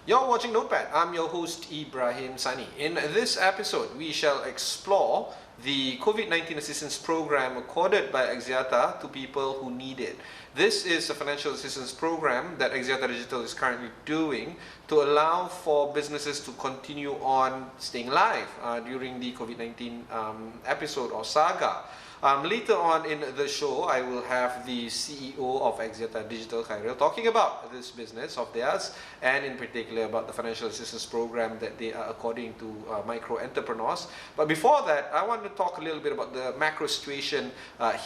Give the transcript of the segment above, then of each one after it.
You're watching Notepad. I'm your host Ibrahim Sani. In this episode, we shall explore the COVID-19 assistance program accorded by Axiata to people who need it. This is a financial assistance program that Axiata Digital is currently doing to allow for businesses to continue on staying alive during the COVID-19 episode or saga. Later on in the show, I will have the CEO of Axiata Digital, Khairil, talking about this business of theirs and in particular about the financial assistance program that they are according to micro entrepreneurs. But before that, I want to talk a little bit about the macro situation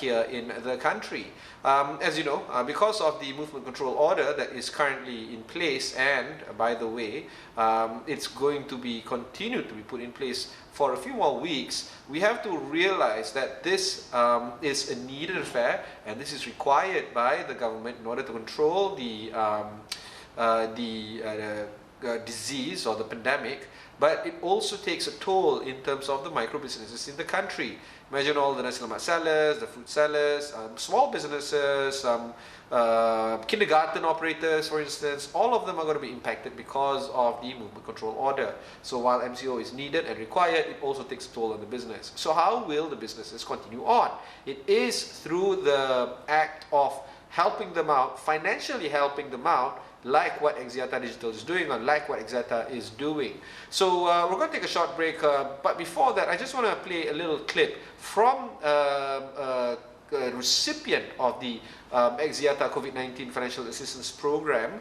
here in the country. As you know, because of the movement control order that is currently in place, and by the way, it's going to be continued to be put in place for a few more weeks, we have to realize that this is a needed affair and this is required by the government in order to control the disease or the pandemic, but it also takes a toll in terms of the micro businesses in the country. Imagine all the nasi lemak sellers, the food sellers, small businesses, kindergarten operators, for instance. All of them are going to be impacted because of the movement control order. So while MCO is needed and required, it also takes a toll on the business. So how will the businesses continue on? It is through the act of helping them out, financially helping them out, like what Axiata Digital is doing or like what Axiata is doing. So we're going to take a short break, but before that, I just want to play a little clip from a recipient of the Axiata COVID-19 Financial Assistance Program.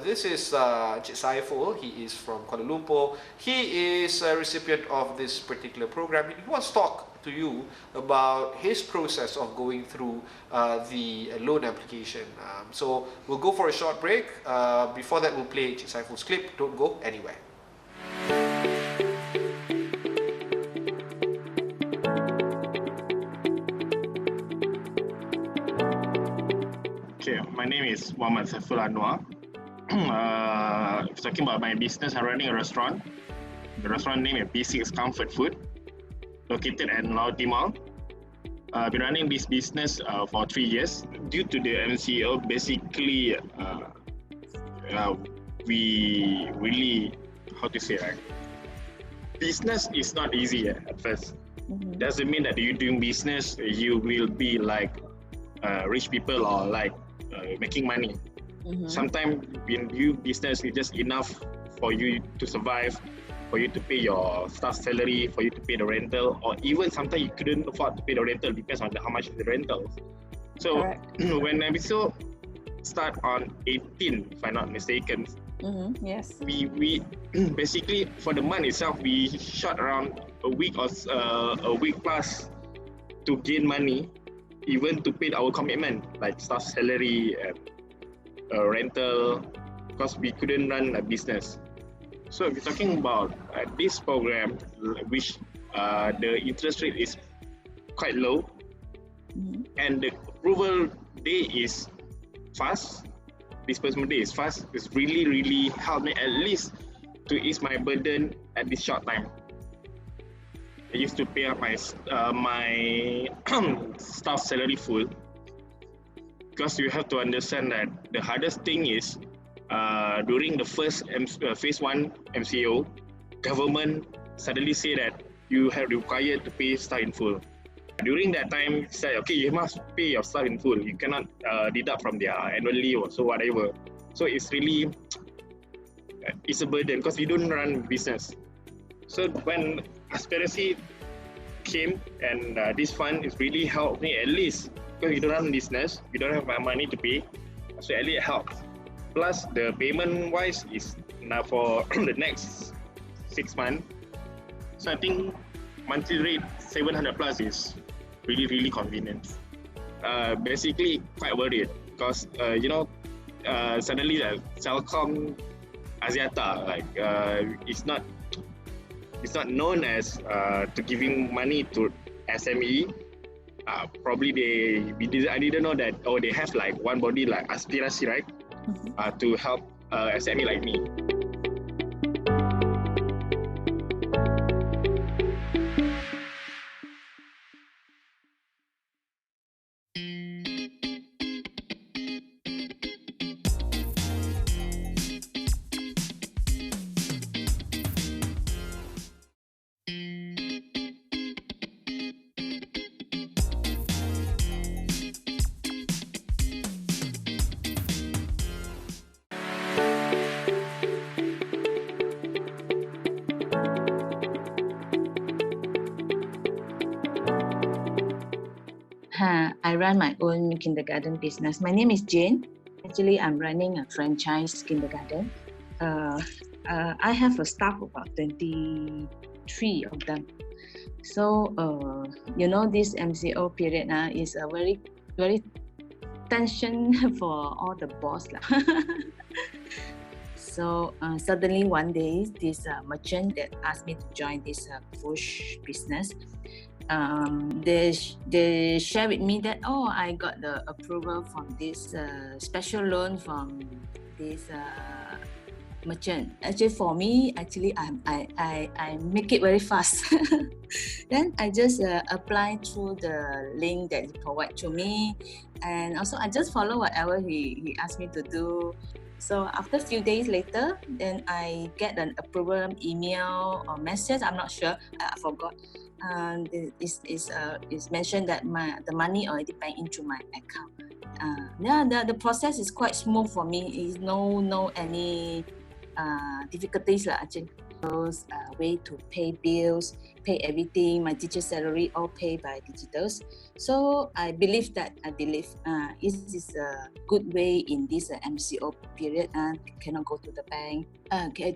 This is Encik Saiful. He is from Kuala Lumpur. He is a recipient of this particular program. He wants to talk to you about his process of going through the loan application. So we'll go for a short break. Before that, we'll play Encik Saiful's clip. Don't go anywhere. Okay, my name is Muhammad Saiful Anwar. Talking about my business, I'm running a restaurant. The restaurant name is B6 Comfort Food, located at Lauti Mall. I've been running this business for 3 years. Due to the MCO, basically, we really, how to say, right? Business is not easy at first. Doesn't mean that you doing business, you will be like rich people or like making money. Sometimes when you business, it's just enough for you to survive, for you to pay your staff salary, for you to pay the rental, or even sometimes you couldn't afford to pay the rental, depends on how much is the rental. So when episode start on 18, if I'm not mistaken, Yes. we basically for the month itself we shot around a week or a week plus to gain money, even to pay our commitment like staff salary and rental, because we couldn't run a business. So we're talking about this program, which the interest rate is quite low, and the approval day is fast. Disbursement day is fast. It's really helped me at least to ease my burden at this short time. I used to pay up my staff salary full, because you have to understand that the hardest thing is during the first phase 1 MCO, government suddenly say that you have required to pay staff in full. During that time, say okay, you must pay your staff in full. You cannot deduct from their annual leave or so whatever. So it's really it's a burden because we don't run business. So when transparency came and this fund is really helped me at least, because we don't run business, we don't have my money to pay, so at least it helps. Plus the payment wise is now for the next 6 months. So I think monthly rate 700 plus is really convenient. Basically quite worried because suddenly Celcom Axiata it's not known as to giving money to SME. Probably I didn't know that they have like one body like Aspirasi, right? To help SME like me. I run my own kindergarten business. My name is Jane. Actually, I'm running a franchise kindergarten. I have a staff of about 23 of them. So, this MCO period is a very, very tension for all the boss. So suddenly one day, this merchant that asked me to join this push business, they share with me that I got the approval from this special loan from this merchant. Actually, for me, I make it very fast. Then I just apply through the link that he provide to me, and also I just follow whatever he asked me to do. So after a few days later, then I get an approval email or message. I'm not sure. I forgot. It's mentioned that the money already banked into my account. The process is quite smooth for me. It's no any difficulties actually. Those way to pay bills, pay everything. My teacher salary all paid by digitals. So I believe this is a good way in this MCO period. Cannot go to the bank.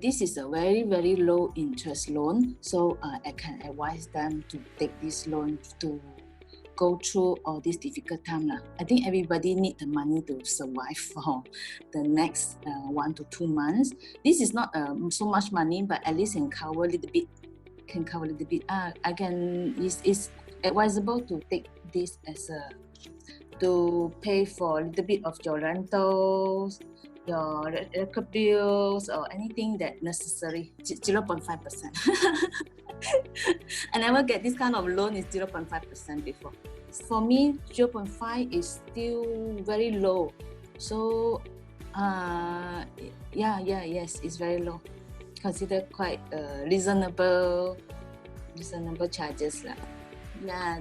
This is a very very low interest loan. So I can advise them to take this loan to go through all this difficult time. I think everybody need the money to survive for the next 1 to 2 months. This is not so much money, but at least can cover a little bit. It's advisable to take this as to pay for a little bit of your rentals, your electric bills, or anything that necessary. 0.5%. I never get this kind of loan is 0.5% before. For me, 0.5 is still very low. So, yes, it's very low. Consider quite reasonable charges. Yeah,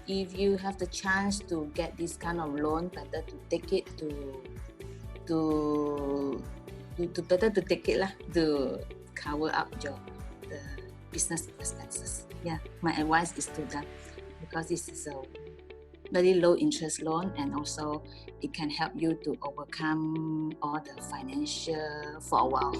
if you have the chance to get this kind of loan, better to take it to cover up the business expenses. Yeah, my advice is to that because this is a very low interest loan, and also it can help you to overcome all the financial for a while.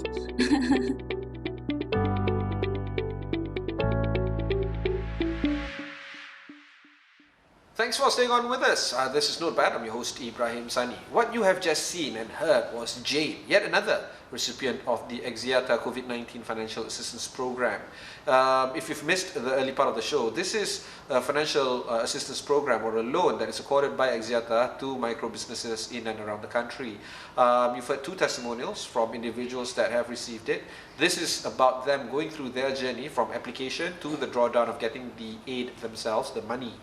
Thanks for staying on with us. This is Not Bad. I'm your host, Ibrahim Sani. What you have just seen and heard was Jane, yet another recipient of the Axiata COVID-19 Financial Assistance Program. If you've missed the early part of the show, this is a financial assistance program or a loan that is accorded by Axiata to micro businesses in and around the country. You've heard 2 testimonials from individuals that have received it. This is about them going through their journey from application to the drawdown of getting the aid themselves, the money,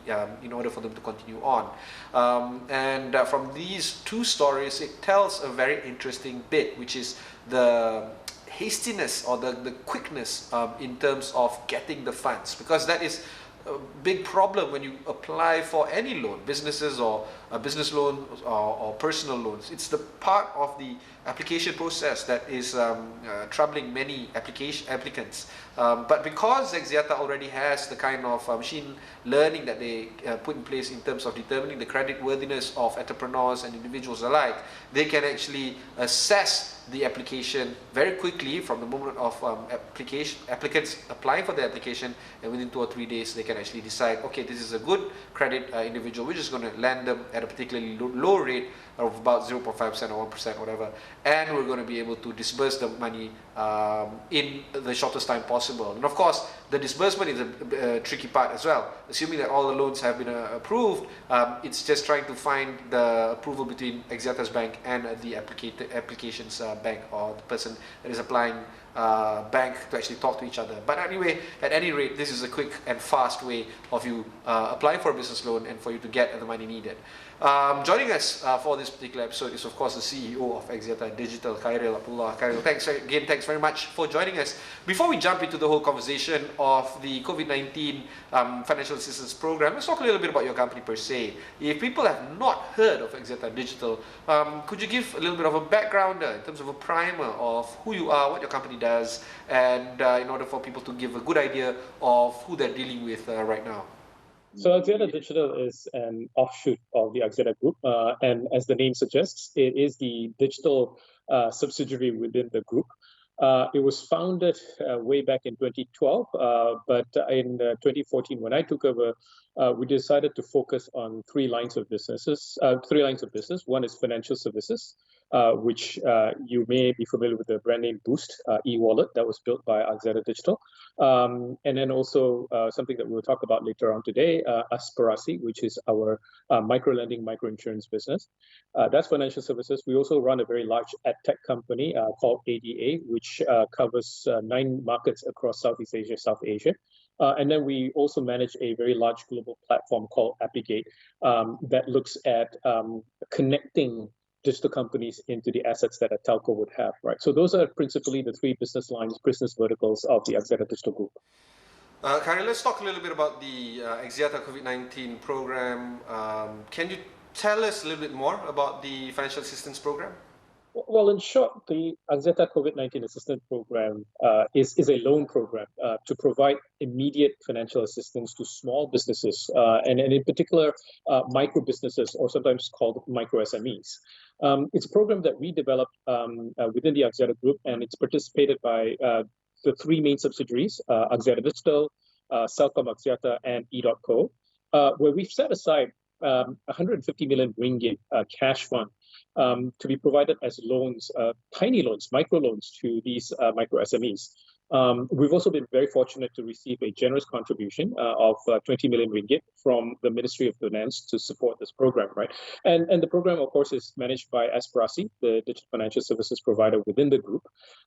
in order for them to continue on. From these 2 stories, it tells a very interesting bit, which is the hastiness or the quickness in terms of getting the funds, because that is a big problem when you apply for any loan, businesses or business loans or personal loans. It's the part of the application process that is troubling many applicants. But because Axiata already has the kind of machine learning that they put in place in terms of determining the credit worthiness of entrepreneurs and individuals alike, they can actually assess the application very quickly from the moment of applicants applying for the application, and within 2 or 3 days they can actually decide, okay, this is a good credit individual, we're just going to lend them at a particularly low rate of about 0.5% or 1%, whatever, and we're going to be able to disburse the money in the shortest time possible. And of course, the disbursement is a tricky part as well. Assuming that all the loans have been approved, it's just trying to find the approval between Axiata's bank and the application's bank, or the person that is applying bank, to actually talk to each other. But anyway, at any rate, this is a quick and fast way of you applying for a business loan and for you to get the money needed. Joining us for this particular episode is, of course, the CEO of Axiata Digital, Khairil Abdullah. Khairil, thanks very much for joining us. Before we jump into the whole conversation of the COVID-19 financial assistance program, let's talk a little bit about your company per se. If people have not heard of Axiata Digital, could you give a little bit of a background in terms of a primer of who you are, what your company does, and in order for people to give a good idea of who they're dealing with right now? So Axiata Digital is an offshoot of the Axiata Group, and as the name suggests, it is the digital subsidiary within the group. It was founded way back in 2012, but in 2014, when I took over, we decided to focus on three lines of business. One is financial services, which you may be familiar with the brand name Boost e-wallet that was built by Axiata Digital. And then also something that we'll talk about later on today, Aspirasi, which is our micro-lending, micro-insurance business. That's financial services. We also run a very large ad tech company called ADA, which covers 9 markets across Southeast Asia, South Asia. And then we also manage a very large global platform called Appigate that looks at connecting digital companies into the assets that a telco would have, right? So those are principally the 3 business lines, business verticals of the Axiata Digital Group. Khairil, let's talk a little bit about the Axiata COVID-19 program. Can you tell us a little bit more about the financial assistance program? Well, in short, the Axiata COVID-19 assistance program is a loan program to provide immediate financial assistance to small businesses, and in particular, micro businesses, or sometimes called micro SMEs. It's a program that we developed within the Axiata Group, and it's participated by the 3 main subsidiaries, Axiata Digital, Celcom Axiata, and E.co, where we've set aside 150 million ringgit cash fund to be provided as loans, tiny loans, micro loans to these micro SMEs. We've also been very fortunate to receive a generous contribution of 20 million ringgit from the Ministry of Finance to support this program, right? And the program, of course, is managed by Aspirasi, the digital financial services provider within the group,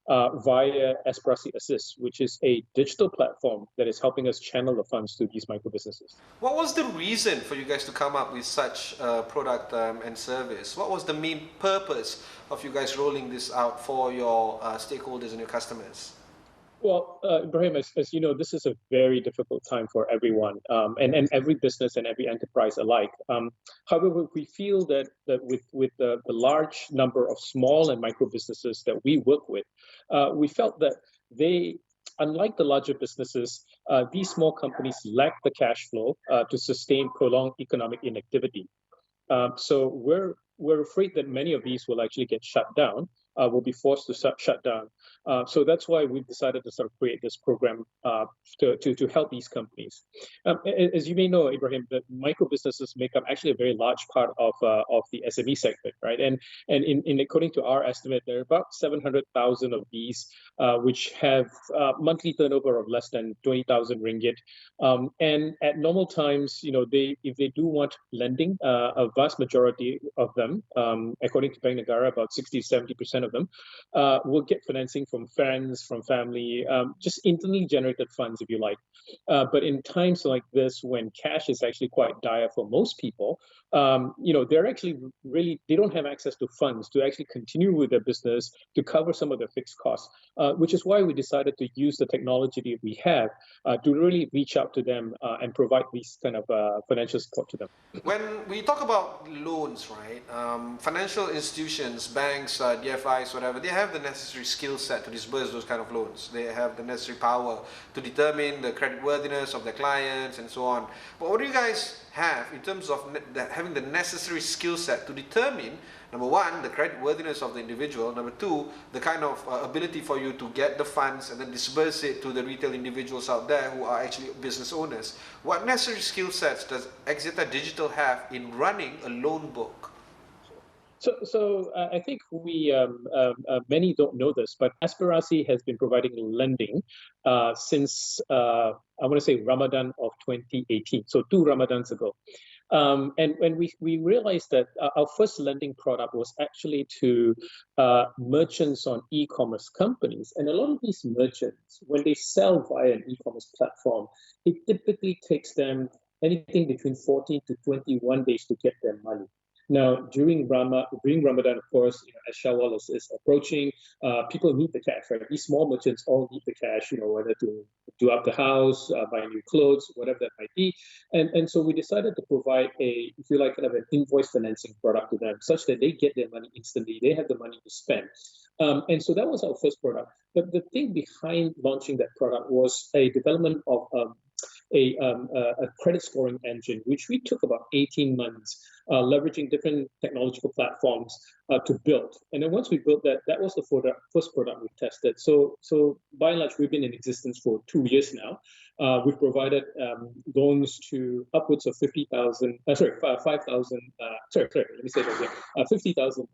via Aspirasi Assist, which is a digital platform that is helping us channel the funds to these micro businesses. What was the reason for you guys to come up with such a product and service? What was the main purpose of you guys rolling this out for your stakeholders and your customers? Well, Ibrahim, as you know, this is a very difficult time for everyone, and every business and every enterprise alike. However, we feel that with the large number of small and micro businesses that we work with, we felt that they, unlike the larger businesses, these small companies lack the cash flow to sustain prolonged economic inactivity. So we're afraid that many of these will actually get shut down, will be forced to shut down. So that's why we've decided to sort of create this program to help these companies. As you may know, Ibrahim, that micro businesses make up actually a very large part of the SME segment, right? And in according to our estimate, there are about 700,000 of these which have monthly turnover of less than 20,000 ringgit. And at normal times, you know, if they do want lending, a vast majority of them, according to Bank Negara, about 60-70% of them, will get financing from friends, from family, just internally generated funds, if you like. But in times like this, when cash is actually quite dire for most people, you know, they're actually they don't have access to funds to actually continue with their business, to cover some of their fixed costs, which is why we decided to use the technology that we have to really reach out to them and provide these kind of financial support to them. When we talk about loans, right, financial institutions, banks, DFIs, whatever, they have the necessary skill set to disburse those kind of loans. They have the necessary power to determine the creditworthiness of their clients and so on. But what do you guys have in terms of having the necessary skill set to determine, number one, the creditworthiness of the individual, number two, the kind of ability for you to get the funds and then disburse it to the retail individuals out there who are actually business owners? What necessary skill sets does Axiata Digital have in running a loan book? So I think many don't know this, but Aspirasi has been providing lending since I want to say Ramadan of 2018, so 2 Ramadans ago. And when we realized that our first lending product was actually to merchants on e-commerce companies. And a lot of these merchants, when they sell via an e-commerce platform, it typically takes them anything between 14 to 21 days to get their money. Now, during Ramadan, of course, you know, as Shawwal is approaching, people need the cash, right? These small merchants all need the cash, you know, whether to do up the house, buy new clothes, whatever that might be. And so we decided to provide if you like, kind of an invoice financing product to them, such that they get their money instantly. They have the money to spend. And so that was our first product. But the thing behind launching that product was a development of a credit scoring engine, which we took about 18 months, leveraging different technological platforms to build. And then once we built that, that was the first product we tested. So by and large, we've been in existence for 2 years now. We've provided loans to upwards of 50,000, 50,000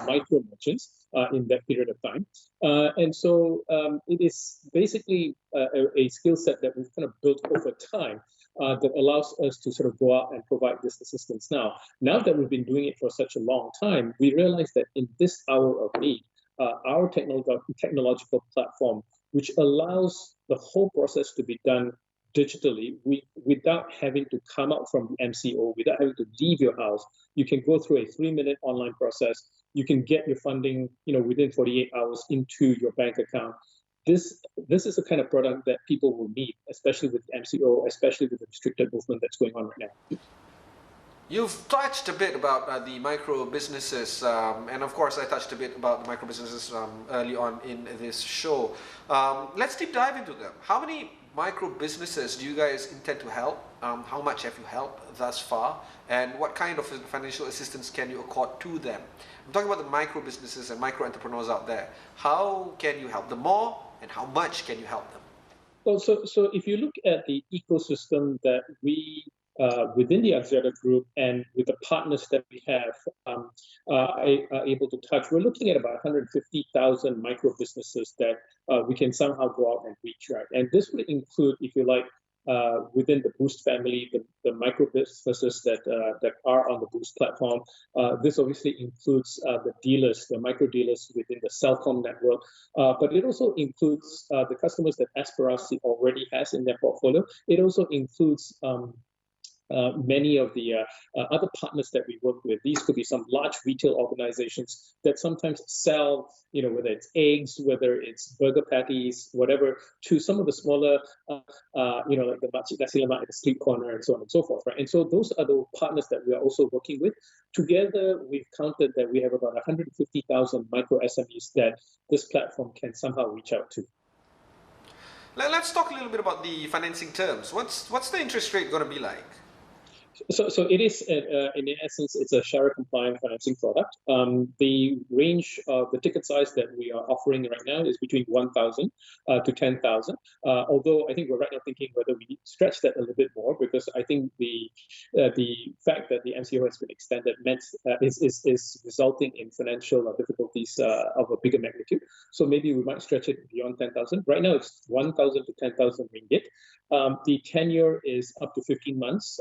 micro merchants in that period of time. And so it is basically a skill set that we've kind of built over time that allows us to sort of go out and provide this assistance now. Now that we've been doing it for such a long time, we realize that in this hour of need, our technological platform, which allows the whole process to be done digitally, without having to come out from the MCO, without having to leave your house. You can go through a 3-minute online process. You can get your funding, within 48 hours into your bank account. This is the kind of product that people will need, especially with the MCO, especially with the restricted movement that's going on right now. You've touched a bit about the micro businesses, and of course I touched a bit about the micro businesses early on in this show. Let's deep dive into them. How many micro businesses do you guys intend to help? How much have you helped thus far? And what kind of financial assistance can you accord to them? I'm talking about the micro businesses and micro entrepreneurs out there. How can you help them more, and how much can you help them? Well, so if you look at the ecosystem that we within the Axiata Group and with the partners that we have are able to touch, we're looking at about 150,000 micro businesses that we can somehow go out and reach, right? And this would include, if you like, within the Boost family, the micro businesses that are on the Boost platform. This obviously includes the dealers, the micro dealers within the Celcom network, but it also includes the customers that Aspirasi already has in their portfolio. It also includes many of the other partners that we work with. These could be some large retail organizations that sometimes sell, whether it's eggs, whether it's burger patties, whatever, to some of the smaller, like the makcik nasi lemak at the street corner and so on and so forth, right? And so those are the partners that we are also working with. Together, we've counted that we have about 150,000 micro SMEs that this platform can somehow reach out to. Let's talk a little bit about the financing terms. What's the interest rate going to be like? So it is, in essence, it's a Sharia-compliant financing product. The range of the ticket size that we are offering right now is between 1,000 to 10,000. Although I think we're right now thinking whether we stretch that a little bit more, because I think the fact that the MCO has been extended is resulting in financial difficulties of a bigger magnitude. So maybe we might stretch it beyond 10,000. Right now it's 1,000 to 10,000 ringgit. The tenure is up to 15 months,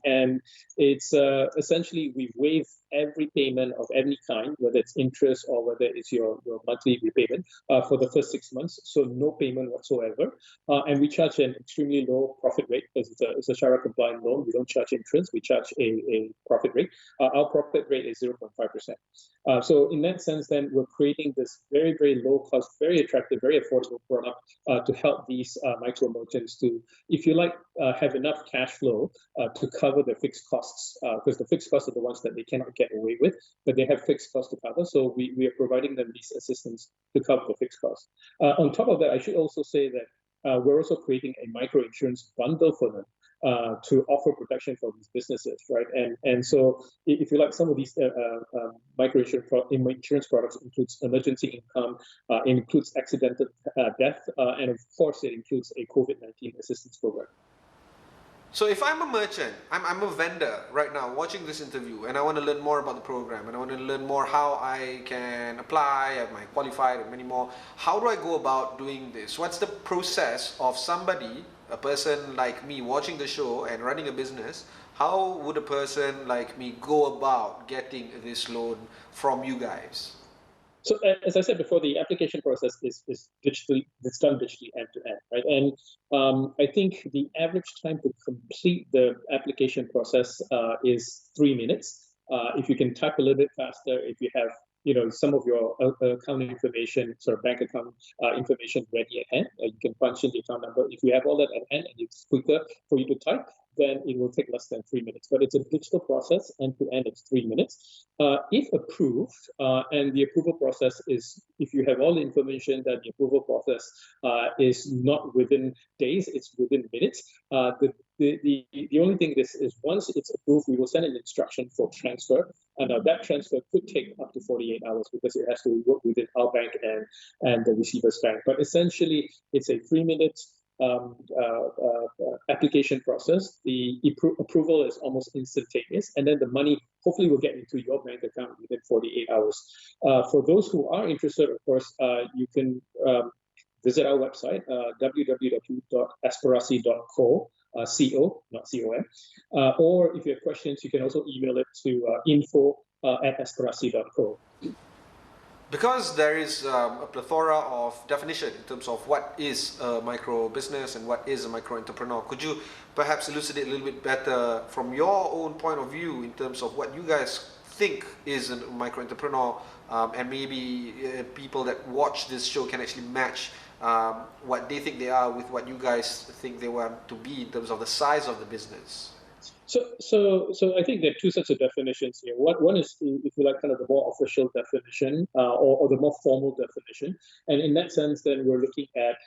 and it's essentially we waive every payment of any kind, whether it's interest or whether it's your monthly repayment for the first 6 months, so no payment whatsoever. And we charge an extremely low profit rate because it's a Sharia compliant loan. We don't charge interest, we charge a profit rate. Our profit rate is 0.5%. So in that sense, then we're creating this very, very low cost, very attractive, very affordable product to help these micro merchants to, if you like, have enough cash flow to cover their fixed costs, because the fixed costs are the ones that they cannot get away with, but they have fixed costs to cover. So we are providing them these assistance to cover the fixed costs. On top of that, I should also say that we're also creating a micro insurance bundle for them to offer protection for these businesses, right? And so if you like, some of these micro insurance products includes emergency income, includes accidental death, and of course it includes a COVID-19 assistance program. So if I'm a merchant, I'm a vendor right now watching this interview, and I want to learn more about the program, and I want to learn more how I can apply, am I qualified, and many more. How do I go about doing this? What's the process of somebody, a person like me watching the show and running a business? How would a person like me go about getting this loan from you guys? So as I said before, the application process is digitally, it's done digitally end to end, right? And I think the average time to complete the application process is 3 minutes. If you can type a little bit faster, if you have some of your account information, sort of bank account information ready at hand, you can punch in the account number. If you have all that at hand and it's quicker for you to type, then it will take less than 3 minutes. But it's a digital process, end to end, it's 3 minutes. If approved, and the approval process is, if you have all the information that the approval process is not within days, it's within minutes. The only thing is once it's approved, we will send an instruction for transfer. And that transfer could take up to 48 hours because it has to work within our bank and the receiver's bank. But essentially, it's a 3-minute application process. The approval is almost instantaneous, and then the money hopefully will get into your bank account within 48 hours. For those who are interested, of course, you can visit our website, www.aspirasi.co. CO, not COM. Or if you have questions, you can also email it to info@aspirasi.co. Because there is a plethora of definition in terms of what is a micro business and what is a micro entrepreneur, could you perhaps elucidate a little bit better from your own point of view in terms of what you guys think is a micro entrepreneur, and maybe people that watch this show can actually match what they think they are with what you guys think they want to be in terms of the size of the business? So I think there are two sets of definitions here. One is, if you like, kind of the more official definition or the more formal definition. And in that sense, then we're looking at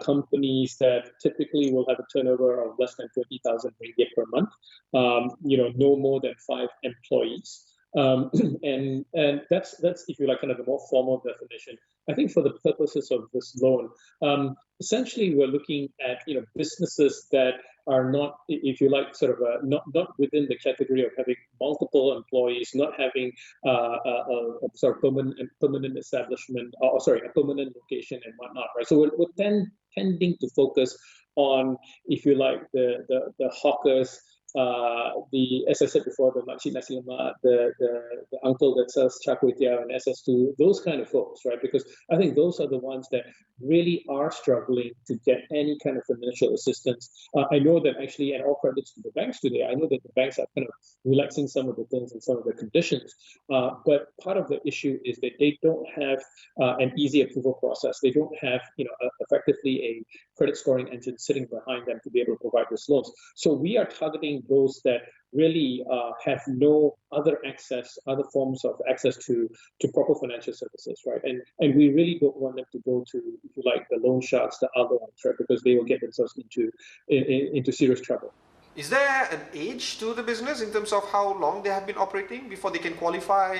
companies that typically will have a turnover of less than 20,000 ringgit per month, no more than 5 employees. And that's if you like kind of the more formal definition. I think for the purposes of this loan, essentially we're looking at businesses that are not, if you like, sort of not within the category of having multiple employees, not having a sort of permanent establishment, or a permanent location and whatnot, right? So we're tending to focus on, if you like, the hawkers. As I said before, the makcik nasi lemak, the uncle that sells char kway teow and SS2, those kind of folks, right? Because I think those are the ones that really are struggling to get any kind of financial assistance. I know that actually, and all credits to the banks today, I know that the banks are kind of relaxing some of the things and some of the conditions. But part of the issue is that they don't have an easy approval process. They don't have, effectively a credit scoring engine sitting behind them to be able to provide those loans. So we are targeting those that really have no other forms of access to proper financial services, right? And we really don't want them to go to, if you like, the loan sharks, the other ones, right? Because they will get themselves into serious trouble. Is there an age to the business in terms of how long they have been operating before they can qualify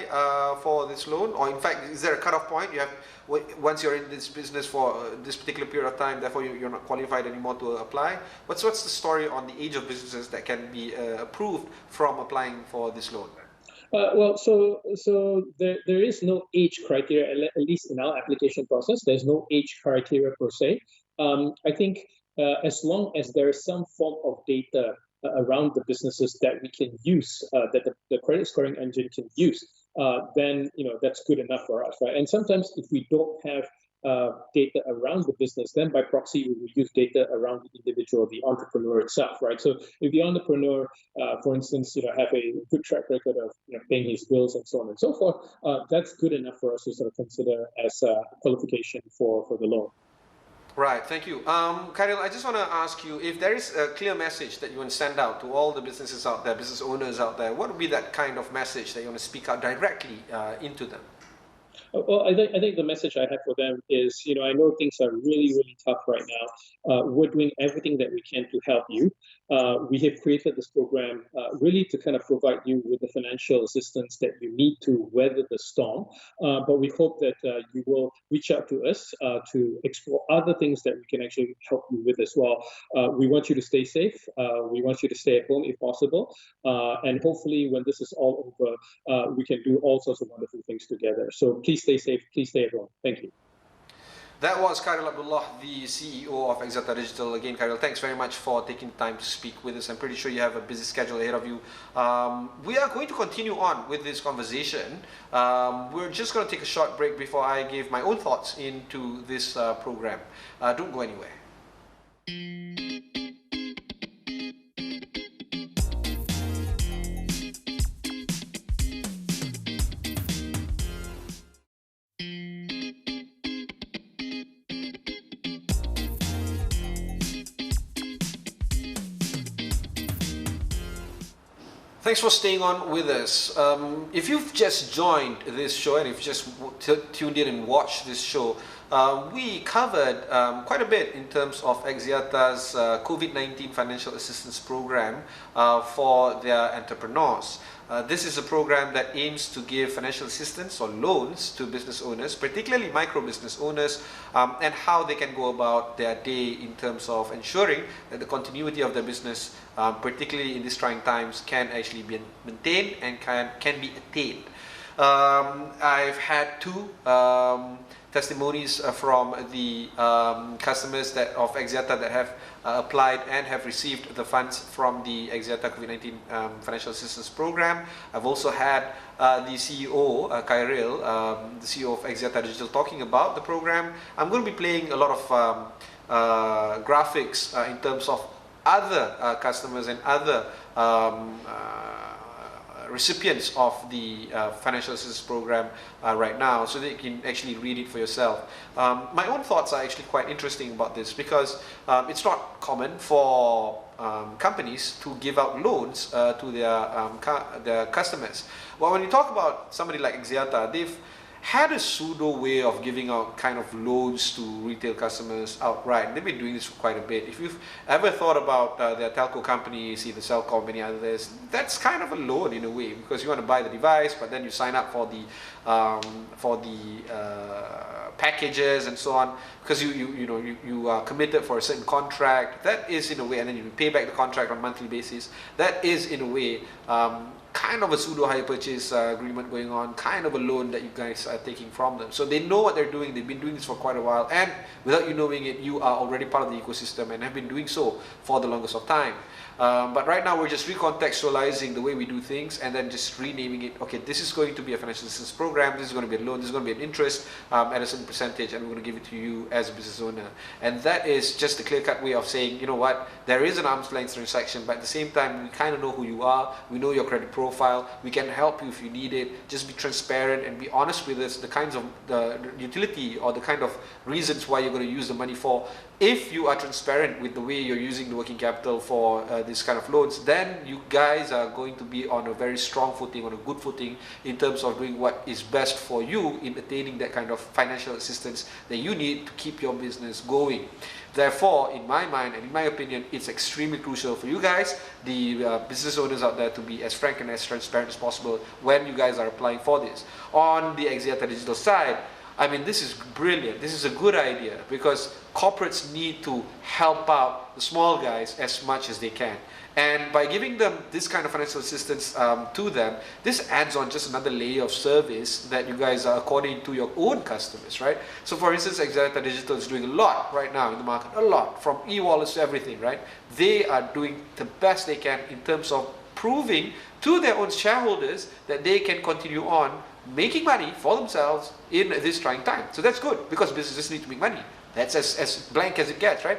for this loan? Or in fact, is there a cutoff point? Once you're in this business for this particular period of time, therefore you're not qualified anymore to apply? What's the story on the age of businesses that can be approved from applying for this loan? So there is no age criteria, at least in our application process. There's no age criteria per se. I think as long as there is some form of data around the businesses that we can use, that the credit scoring engine can use, then that's good enough for us, right? And sometimes if we don't have data around the business, then by proxy we will use data around the individual, the entrepreneur itself, right? So if the entrepreneur, for instance, have a good track record of paying his bills and so on and so forth, that's good enough for us to sort of consider as a qualification for the loan. Right, thank you. Khairil, I just want to ask you, if there is a clear message that you want to send out to all the businesses out there, business owners out there, what would be that kind of message that you want to speak out directly into them? Well, I think the message I have for them is, I know things are really, really tough right now. We're doing everything that we can to help you. We have created this program really to kind of provide you with the financial assistance that you need to weather the storm. But we hope that you will reach out to us to explore other things that we can actually help you with as well. We want you to stay safe. We want you to stay at home if possible. And hopefully when this is all over, we can do all sorts of wonderful things together. So please stay safe. Please stay at home. Thank you. That was Khairil Abdullah, the CEO of Axiata Digital. Again, Khairil, thanks very much for taking time to speak with us. I'm pretty sure you have a busy schedule ahead of you. We are going to continue on with this conversation. We're just going to take a short break before I give my own thoughts into this program. Don't go anywhere. Thanks for staying on with us. If you've just joined this show and if you've just tuned in and watched this show, we covered quite a bit in terms of Axiata's COVID-19 financial assistance program for their entrepreneurs. This is a program that aims to give financial assistance or loans to business owners, particularly micro business owners, and how they can go about their day in terms of ensuring that the continuity of their business, particularly in these trying times, can actually be maintained and can be attained. I've had two testimonies from the customers of Axiata that have applied and have received the funds from the Axiata COVID-19 financial assistance program. I've also had the CEO, Khairil, the CEO of Axiata Digital, talking about the program. I'm going to be playing a lot of graphics in terms of other customers and other recipients of the financial assistance program right now, so that you can actually read it for yourself. My own thoughts are actually quite interesting about this, because it's not common for companies to give out loans to their customers. Well, when you talk about somebody like Axiata, they've had a pseudo way of giving out kind of loans to retail customers outright. They've been doing this for quite a bit. If you've ever thought about their telco companies, either Celcom, many others, that's kind of a loan in a way, because you want to buy the device, but then you sign up for the packages and so on, because you are committed for a certain contract. That is in a way, and then you pay back the contract on a monthly basis. That is in a way kind of a pseudo hire purchase agreement going on, kind of a loan that you guys are taking from them. So they know what they're doing. They've been doing this for quite a while, and without you knowing it, you are already part of the ecosystem and have been doing so for the longest of time. But right now we're just recontextualizing the way we do things and then just renaming it. Okay, this is going to be a financial assistance program, this is going to be a loan, this is going to be an interest at a certain percentage, and we're going to give it to you as a business owner. And that is just a clear-cut way of saying, you know what, there is an arm's length transaction, but at the same time we kind of know who you are, we know your credit profile, we can help you if you need it. Just be transparent and be honest with us, the kinds of the utility or the kind of reasons why you're going to use the money for. If you are transparent with the way you're using the working capital for this kind of loans, then you guys are going to be on a very strong footing, on a good footing in terms of doing what is best for you in attaining that kind of financial assistance that you need to keep your business going. Therefore, in my mind and in my opinion, it's extremely crucial for you guys, the business owners out there, to be as frank and as transparent as possible when you guys are applying for this. On the Axiata Digital side, I mean, this is brilliant. This is a good idea, because corporates need to help out the small guys as much as they can. And by giving them this kind of financial assistance to them, this adds on just another layer of service that you guys are according to your own customers, right? So for instance, Axiata Digital is doing a lot right now in the market, a lot, from e-wallets to everything, right? They are doing the best they can in terms of proving to their own shareholders that they can continue on making money for themselves in this trying time. So that's good, because businesses need to make money. That's as blank as it gets, right?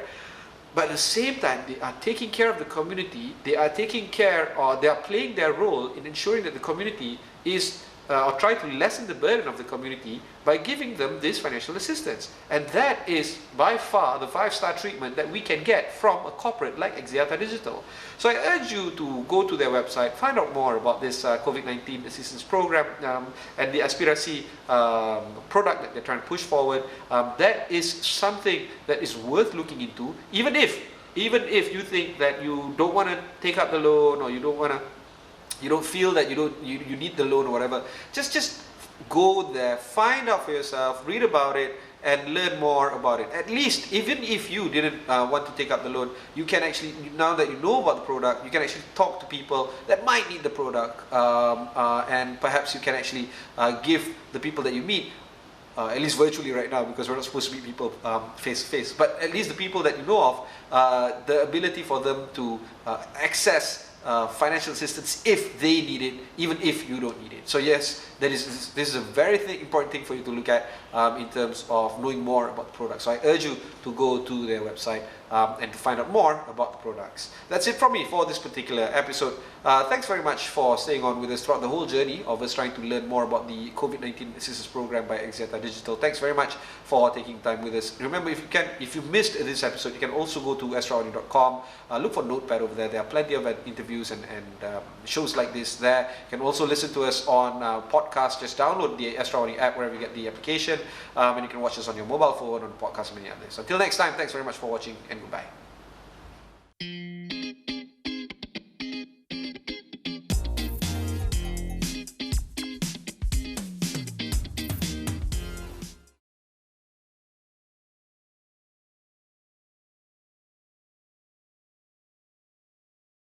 But at the same time, they are taking care of the community. They are taking care, or they are playing their role in ensuring that the community is, or try to lessen the burden of the community by giving them this financial assistance. And that is by far the 5-star treatment that we can get from a corporate like Axiata Digital. So I urge you to go to their website, find out more about this COVID-19 assistance program and the Aspirasi product that they're trying to push forward. That is something that is worth looking into, even if you think that you don't want to take up the loan, or you don't feel that you need the loan or whatever. Just go there, find out for yourself, read about it, and learn more about it. At least, even if you didn't want to take up the loan, you can actually, now that you know about the product, you can actually talk to people that might need the product, and perhaps you can actually give the people that you meet, at least virtually right now, because we're not supposed to meet people face to face, but at least the people that you know of, the ability for them to access financial assistance if they need it, even if you don't need it. So yes, this is a very important thing for you to look at in terms of knowing more about the product. So I urge you to go to their website and to find out more about the products. That's it from me for this particular episode. Thanks very much for staying on with us throughout the whole journey of us trying to learn more about the COVID-19 assistance program by Axiata Digital. Thanks very much for taking time with us. Remember, if you missed this episode, you can also go to astro.com, look for Notepad over there. There are plenty of interviews and shows like this there. You can also listen to us on podcast. Just download the Astro app wherever you get the application, and you can watch us on your mobile phone, on podcast, and many others. Until next time, thanks very much for watching, and goodbye.